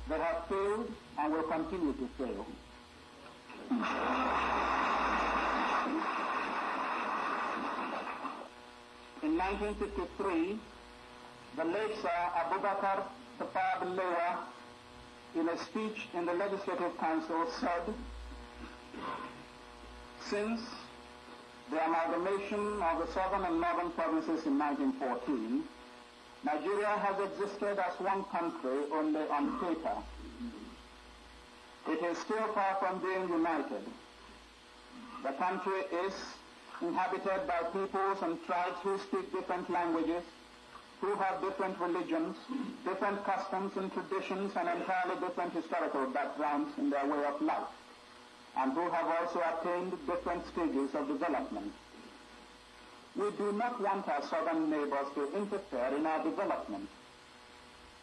They have failed and will continue to fail. In 1953, the late Sir Abubakar Tafawa Balewa, in a speech in the Legislative Council, said, since the amalgamation of the southern and northern provinces in 1914, Nigeria has existed as one country only on paper. It is still far from being united. The country is inhabited by peoples and tribes who speak different languages, who have different religions, different customs and traditions, and entirely different historical backgrounds in their way of life, and who have also attained different stages of development. We do not want our southern neighbors to interfere in our development,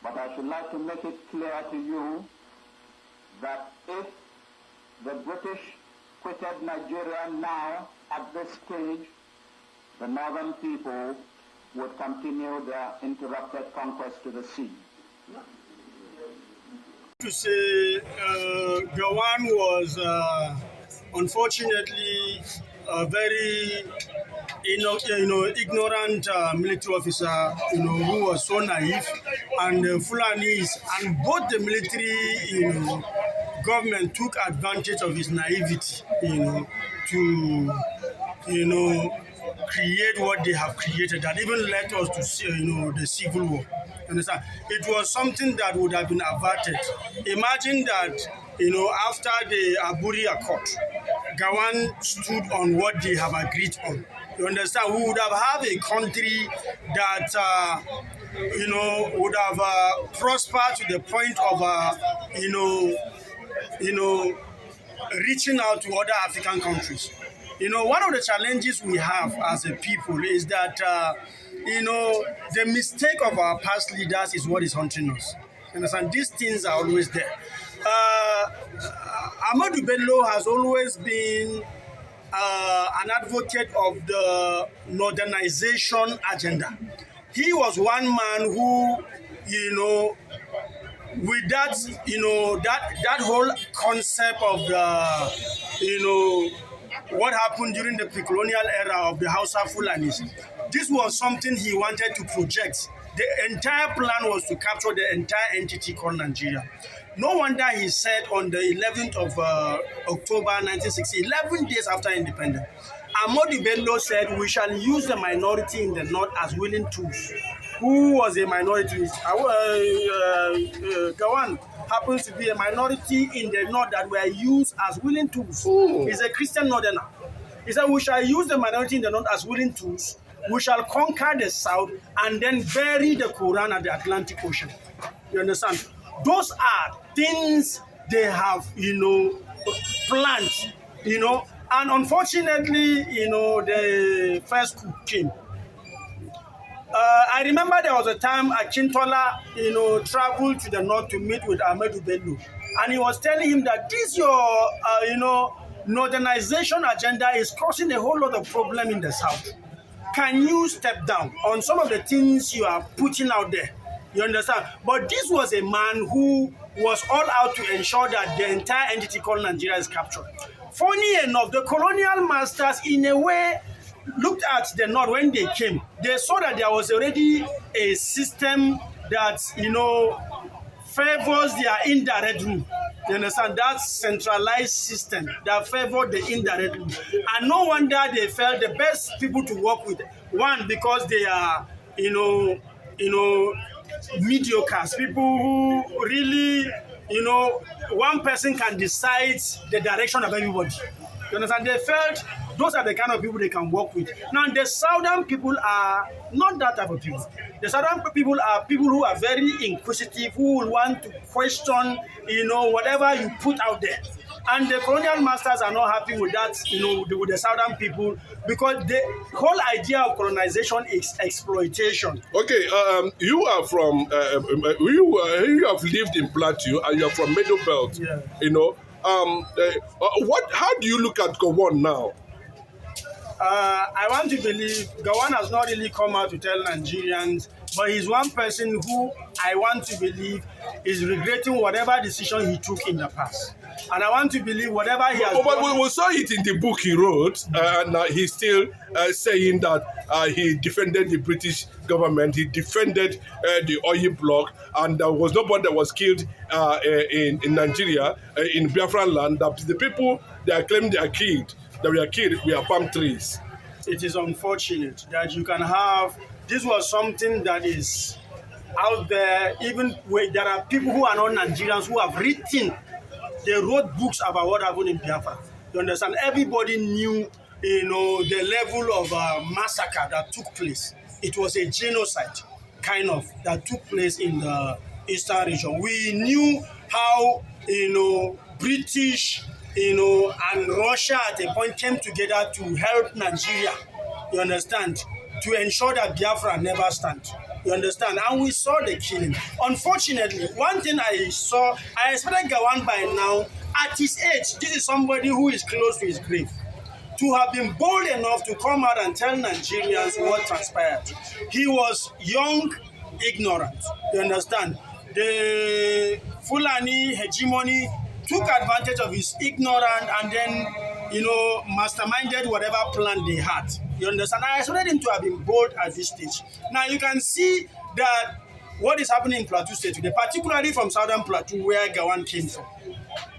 but I should like to make it clear to you that if the British quitted Nigeria now at this stage, the northern people would continue their interrupted conquest to the sea. To say Gowon was unfortunately a very ignorant military officer, who was so naive, and Fulanis and both the military, government took advantage of his naivety, to, create what they have created, that even led us to see, the civil war. Understand? It was something that would have been averted. Imagine that, after the Aburi Accord, Gowon stood on what they have agreed on. You understand? We would have a country that, would have prospered to the point of, reaching out to other African countries. One of the challenges we have as a people is that, the mistake of our past leaders is what is haunting us. Understand? These things are always there. Ahmadu Bello has always been an advocate of the modernization agenda. He was one man who, with that, that whole concept of the, what happened during the pre-colonial era of the Hausa Fulanis, this was something he wanted to project. The entire plan was to capture the entire entity called Nigeria. No wonder he said on the 11th of October 1960, 11 days after independence, Ahmadu Bello said, we shall use the minority in the north as willing tools. Who was a minority? Gowon happens to be a minority in the north that were used as willing tools. He's a Christian northerner. He said, we shall use the minority in the north as willing tools. We shall conquer the south and then bury the Quran at the Atlantic Ocean. You understand? Those are things they have, planned, and unfortunately, the first coup came. I remember there was a time Akintola, traveled to the north to meet with Ahmadu Bello, and he was telling him that this your, northernization agenda is causing a whole lot of problem in the south. Can you step down on some of the things you are putting out there? You understand? But this was a man who was all out to ensure that the entire entity called Nigeria is captured. Funny enough, the colonial masters, in a way, looked at the north when they came. They saw that there was already a system that, favors their indirect rule. You understand? That centralized system that favored the indirect rule. And no wonder they felt the best people to work with. One, because they are, mediocres, people who really, one person can decide the direction of everybody. You understand? They felt those are the kind of people they can work with. Now, the southern people are not that type of people. The southern people are people who are very inquisitive, who will want to question, whatever you put out there. And the colonial masters are not happy with that, with the southern people, because the whole idea of colonization is exploitation. Okay, you are from, you have lived in Plateau and you are from Middlebelt. Yeah. How do you look at Gowon now? I want to believe Gowon has not really come out to tell Nigerians, but he's one person who I want to believe is regretting whatever decision he took in the past. And I want to believe whatever he has But done. we saw it in the book he wrote, and he's still saying that he defended the British government, he defended the oil bloc, and there was nobody that was killed in Nigeria, in Biafra land. That the people they are claiming they are killed, that we are killed, we are palm trees. It is unfortunate that you can have, this was something that is out there, even where there are people who are not Nigerians who have written, they wrote books about what happened in Biafra. You understand? Everybody knew, the level of massacre that took place. It was a genocide, kind of, that took place in the eastern region. We knew how, British, and Russia at a point came together to help Nigeria, you understand, to ensure that Biafra never stand. You understand? And we saw the killing. Unfortunately, one thing I expected Gowon by now, at his age, this is somebody who is close to his grave, to have been bold enough to come out and tell Nigerians what transpired. He was young, ignorant. You understand? The Fulani hegemony took advantage of his ignorance and then, masterminded whatever plan they had. You understand? I expected him to have been bold at this stage. Now you can see that what is happening in Plateau State today, particularly from Southern Plateau, where Gowon came from.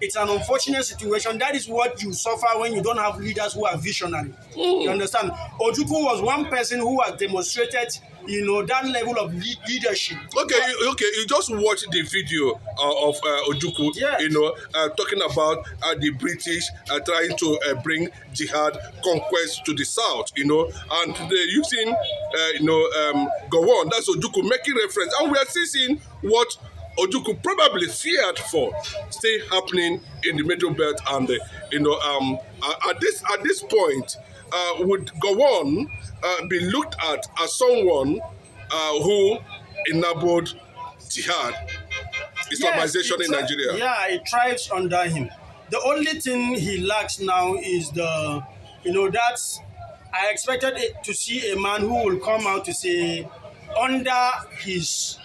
It's an unfortunate situation. That is what you suffer when you don't have leaders who are visionary. You understand? Ojukwu was one person who has demonstrated, that level of leadership. Okay, you just watched the video of Ojukwu, Yes. Talking about the British trying to bring jihad conquest to the south, and they're using, Gowon, that's Ojukwu, making reference, and we are still seeing what Ojukwu probably feared for still happening in the Middlebelt, and at this point, would Gowon be looked at as someone who enabled jihad, Islamization in Nigeria? Yeah, it thrives under him. The only thing he lacks now is that's, I expected to see a man who will come out to say, under his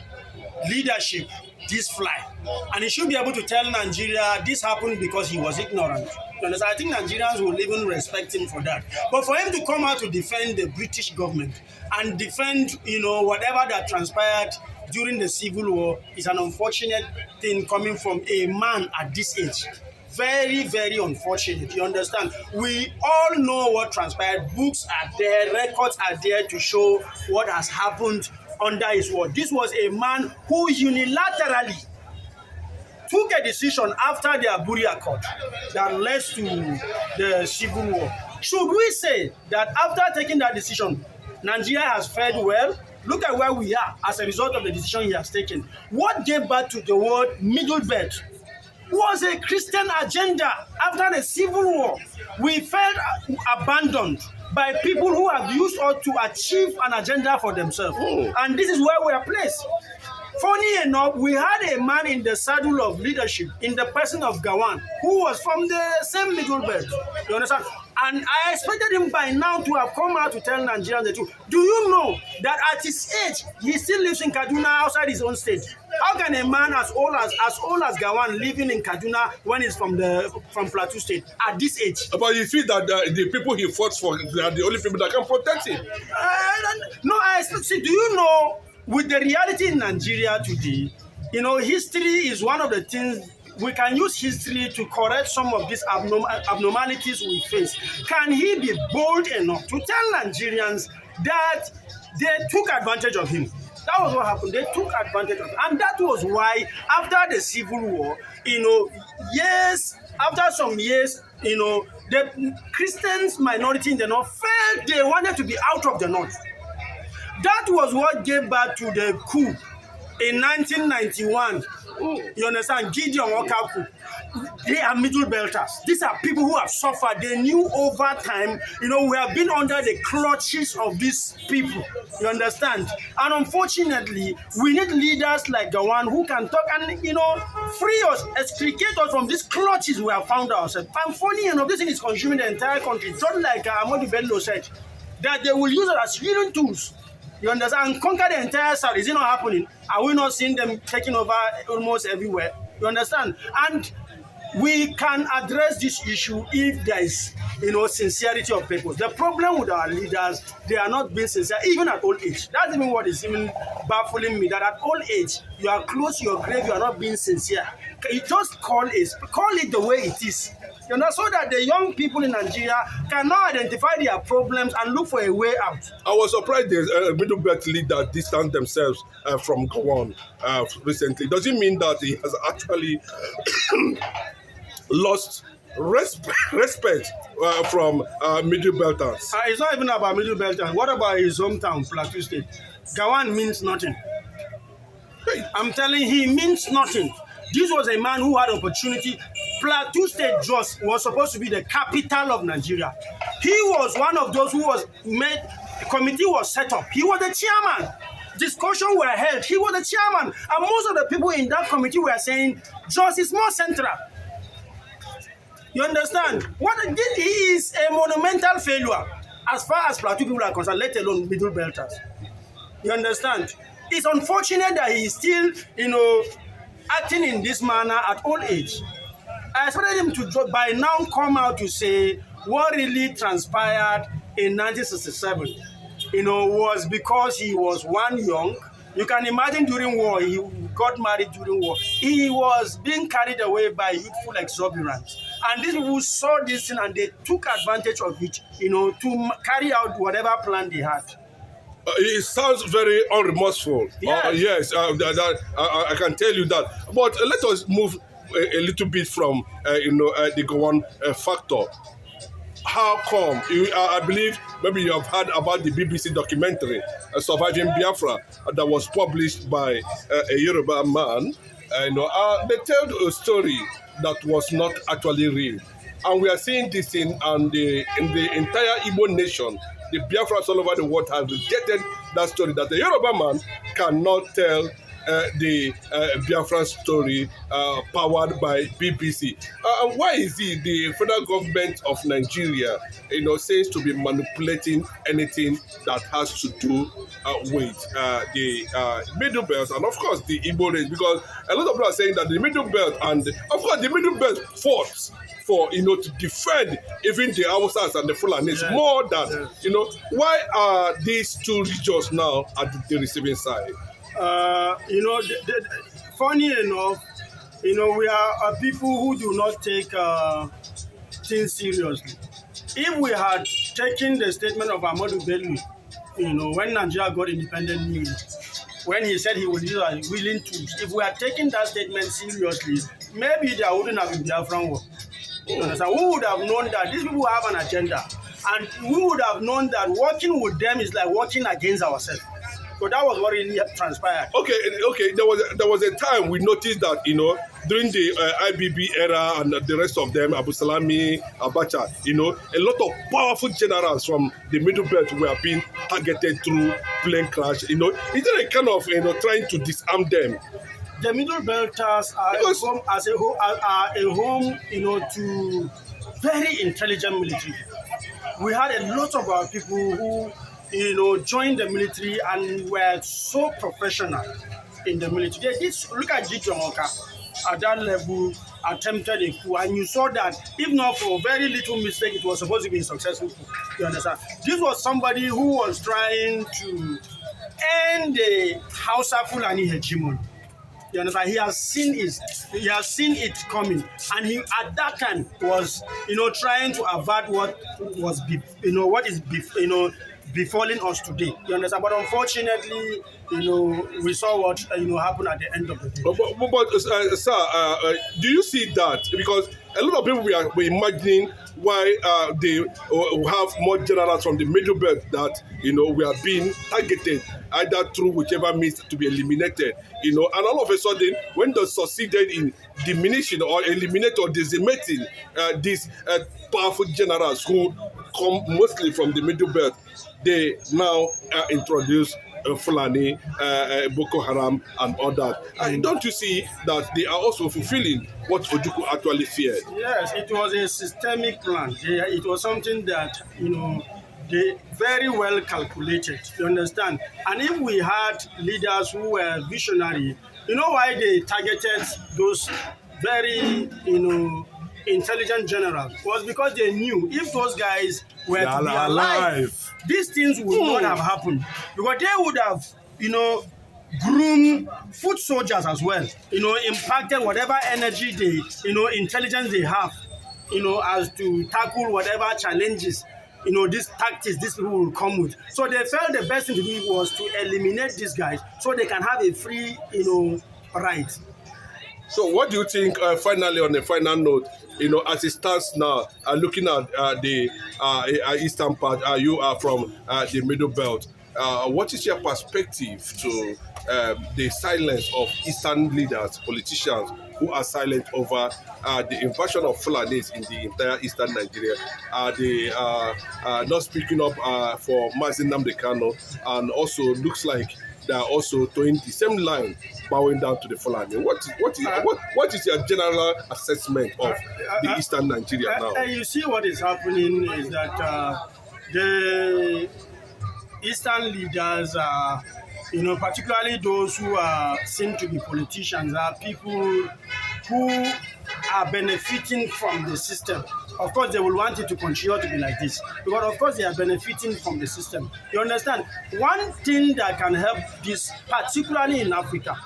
leadership, this fly. And he should be able to tell Nigeria this happened because he was ignorant. I think Nigerians will even respect him for that. But for him to come out to defend the British government and defend, whatever that transpired during the Civil War is an unfortunate thing coming from a man at this age. Very, very unfortunate. You understand? We all know what transpired. Books are there, records are there to show what has happened under his word. This was a man who unilaterally took a decision after the Aburi Accord that led to the Civil War. Should we say that after taking that decision, Nigeria has fared well? Look at where we are as a result of the decision he has taken. What gave birth to the word Middlebelt was a Christian agenda after the Civil War. We felt abandoned by people who have used us to achieve an agenda for themselves. And this is where we are placed. Funny enough, we had a man in the saddle of leadership in the person of Gowon, who was from the same Middlebelt. You understand? And I expected him by now to have come out to tell Nigerians the truth. Do you know that at his age, he still lives in Kaduna outside his own state? How can a man as old as Gowon living in Kaduna when he's from Plateau State at this age? But you feel that the people he fought for are the only people that can protect him? No, see, do you know, with the reality in Nigeria today, history is one of the things. We can use history to correct some of these abnormalities we face. Can he be bold enough to tell Nigerians that they took advantage of him? That was what happened. They took advantage of him. And that was why, after the Civil War, after some years, the Christians minority in the North felt they wanted to be out of the North. That was what gave birth to the coup In 1991, you understand, Gideon Ojukwu, they are Middlebelters. These are people who have suffered. They knew over time, we have been under the clutches of these people. You understand? And unfortunately, we need leaders like Gowon who can talk and, free us, extricate us from these clutches we have found ourselves. And funny enough, this thing is consuming the entire country. Just like Bello said, that they will use it as healing tools. You understand? And conquer the entire South. Is it not happening? Are we not seeing them taking over almost everywhere? You understand? And we can address this issue if there is, sincerity of purpose. The problem with our leaders, they are not being sincere, even at old age. That's even what is even baffling me, that at old age, you are close to your grave, you are not being sincere. You just call it the way it is. So that the young people in Nigeria can now identify their problems and look for a way out. I was surprised the Middlebelt leader distanced themselves from Gowon recently. Does it mean that he has actually lost respect from Middlebelters? It's not even about Middlebelters. What about his hometown, Plateau State? Gowon means nothing. I'm telling you, he means nothing. This was a man who had opportunity. Plateau State just was supposed to be the capital of Nigeria. He was one of those who was made, the committee was set up. He was the chairman. Discussions were held. He was the chairman. And most of the people in that committee were saying, Jos is more central. You understand? He is a monumental failure as far as Plateau people are concerned, let alone Middlebelters. You understand? It's unfortunate that he is still, acting in this manner at old age. I expected him to by now come out to say what really transpired in 1967, was because he was young. You can imagine during war, he got married during war. He was being carried away by youthful exuberance. And these people saw this thing and they took advantage of it, to carry out whatever plan they had. It sounds very unremorseful. Yes, I can tell you that. But let us move a little bit from the Gowon factor. How come? I believe maybe you have heard about the BBC documentary Surviving Biafra that was published by a Yoruba man. They tell a story that was not actually real, and we are seeing this in the entire Igbo nation. The Biafras all over the world have rejected that story, that the Yoruba man cannot tell the Biafran story powered by BBC. And why is it the federal government of Nigeria, says to be manipulating anything that has to do with the Middlebelt and of course the Igbo race? Because a lot of people are saying that the Middlebelt and of course the Middlebelt fought for to defend even the Hausas and the Fulanis more than why are these two regions now at the receiving side? Funny enough, we are people who do not take things seriously. If we had taken the statement of Ahmadu Bello, when Nigeria got independent, when he said he would use our willing tools, if we had taken that statement seriously, maybe there wouldn't have been Biafran war. We would have known that these people have an agenda, and we would have known that working with them is like working against ourselves. So that was what really transpired. Okay. There was a time we noticed that during the IBB era and the rest of them, Abu Salami, Abacha, a lot of powerful generals from the Middlebelt were being targeted through plane crash. Is there a kind of trying to disarm them? The Middlebelters are a home, to very intelligent military. We had a lot of our people who joined the military and were so professional in the military. They did look at Gideon at that level, attempted a coup, and you saw that if not for very little mistake, it was supposed to be a successful coup. You understand? This was somebody who was trying to end the Hausa Fulani hegemony. You understand? He has seen it coming, and he at that time was trying to avert what was befalling us today. You understand? But unfortunately, we saw what happened at the end of the day. But sir, do you see that? Because a lot of people were imagining why they have more generals from the Middlebelt that we are being targeted either through whichever means to be eliminated. And all of a sudden, when they succeeded in diminishing or eliminating or decimating these powerful generals who come mostly from the Middlebelt, they now introduce Fulani, Boko Haram, and all that. And don't you see that they are also fulfilling what Ojukwu actually feared? Yes, it was a systemic plan. It was something that, they very well calculated, you understand? And if we had leaders who were visionary, you know why they targeted those very, intelligent generals? Was because they knew if those guys were to be alive, these things would not have happened. Because they would have, groomed foot soldiers as well, impacted whatever energy intelligence they have, as to tackle whatever challenges, these tactics these people will come with. So they felt the best thing to do was to eliminate these guys so they can have a free, right. So what do you think, finally, on a final note, as it stands now, looking at the eastern part, you are from the Middlebelt. What is your perspective to the silence of eastern leaders, politicians who are silent over the invasion of Fulanis in the entire eastern Nigeria? They are not speaking up for Nnamdi Kanu, and also looks like they are also towing the same line, bowing down to the Fulani. What is your general assessment of the eastern Nigeria now? You see what is happening is that the eastern leaders are, particularly those who are seen to be politicians, are people who are benefiting from the system. Of course, they will want it to continue to be like this, because of course they are benefiting from the system. You understand? One thing that can help this, particularly in Africa,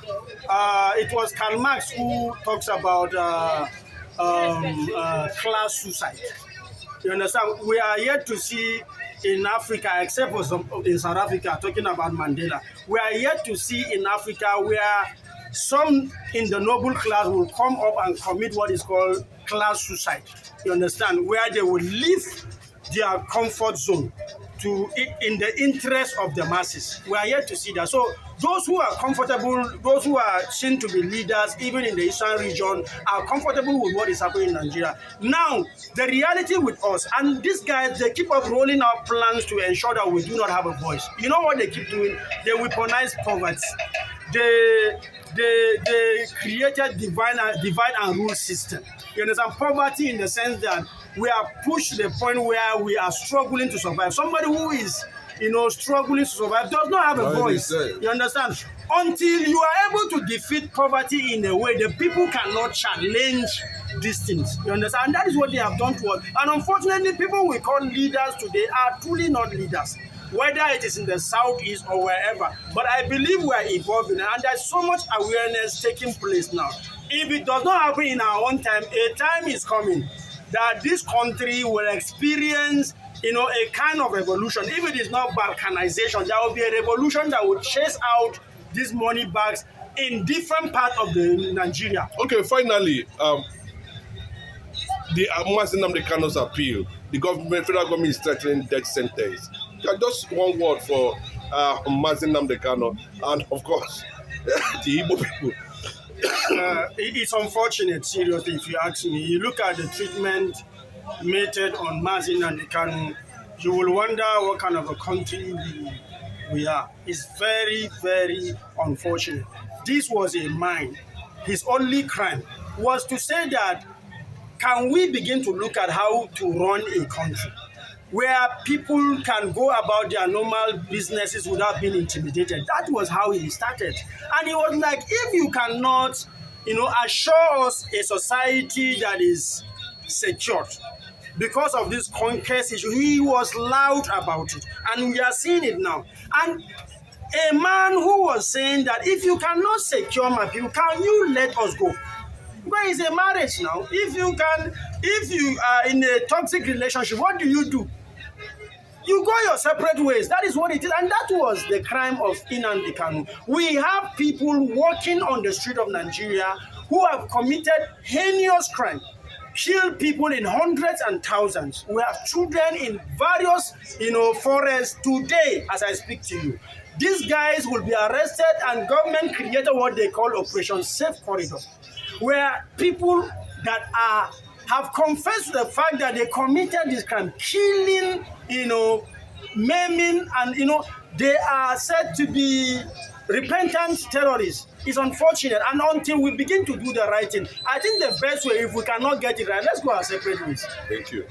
it was Karl Marx who talks about class suicide. You understand? We are yet to see in Africa, except for some in South Africa, talking about Mandela, we are yet to see in Africa where some in the noble class will come up and commit what is called class suicide. You understand? Where they will leave their comfort zone in the interest of the masses. We are yet to see that. So those who are comfortable, those who are seen to be leaders, even in the eastern region, are comfortable with what is happening in Nigeria. Now, the reality with us, and these guys, they keep on rolling out plans to ensure that we do not have a voice. You know what they keep doing? They weaponize poverty. They created divide and rule system. You understand? Poverty in the sense that we are pushed to the point where we are struggling to survive. Somebody who is, struggling to survive does not have a voice. You understand? Until you are able to defeat poverty in a way, the people cannot challenge these things. You understand? And that is what they have done to us. And unfortunately, people we call leaders today are truly not leaders, whether it is in the southeast or wherever. But I believe we are evolving, and there's so much awareness taking place now. If it does not happen in our own time, a time is coming that this country will experience, a kind of revolution. If it is not balkanization, there will be a revolution that will chase out these money bags in different parts of the Nigeria. Okay, finally, the Nnamdi Kanu's appeal, the federal government is threatening death sentence. Just one word for Nnamdi Kanu, and of course, the Igbo people. It's unfortunate, seriously, if you ask me. You look at the treatment meted on Nnamdi Kanu, you will wonder what kind of a country we are. It's very, very unfortunate. This was a man. His only crime was to say that, can we begin to look at how to run a country where people can go about their normal businesses without being intimidated? That was how he started. And he was like, if you cannot, assure us a society that is secured because of this Conquest issue, he was loud about it. And we are seeing it now. And a man who was saying that if you cannot secure my people, can you let us go? Because it's a marriage now. If you are in a toxic relationship, what do? you go your separate ways. That is what it is. And that was the crime of Nnamdi Kanu. We have people walking on the street of Nigeria who have committed heinous crime, killed people in hundreds and thousands. We have children in various, forests today, as I speak to you. These guys will be arrested, and government created what they call Operation Safe Corridor, where people that have confessed the fact that they committed this crime, killing, maiming, and they are said to be repentant terrorists. It's unfortunate, and until we begin to do the right thing, I think the best way, if we cannot get it right, let's go our separate ways. Thank you.